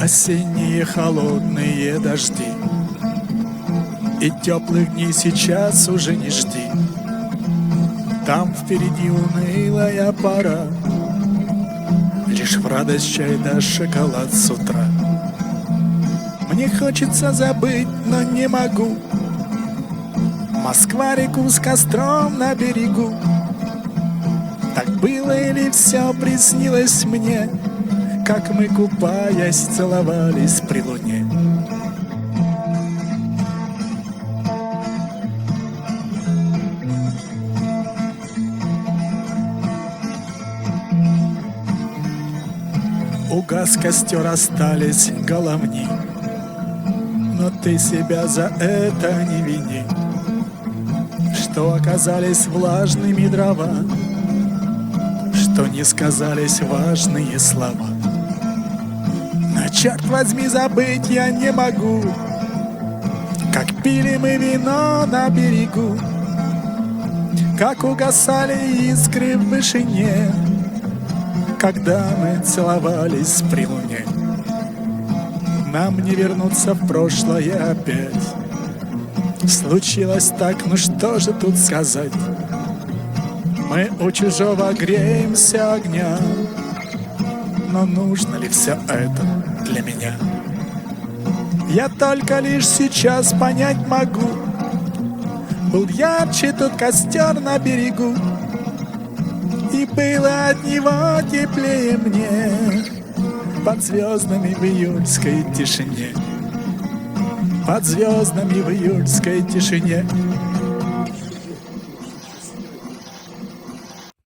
Осенние холодные дожди, и теплых дней сейчас уже не жди. Там впереди унылая пора, лишь в радость чай да шоколад с утра. Мне хочется забыть, но не могу. Москва-реку с костром на берегу. Так было или все приснилось мне, как мы, купаясь, целовались при луне. Угас костер, остались головни, но ты себя за это не вини, что оказались влажными дрова, что не сказались важные слова. Но, черт возьми, забыть я не могу, как пили мы вино на берегу, как угасали искры в вышине, когда мы целовались при луне. Нам не вернуться в прошлое опять. Случилось так, ну что же тут сказать? Мы у чужого греемся огня, но нужно ли все это для меня? Я только лишь сейчас понять могу, был ярче тот костер на берегу, и было от него теплее мне под звездами в июльской тишине. Под звездами в июльской тишине.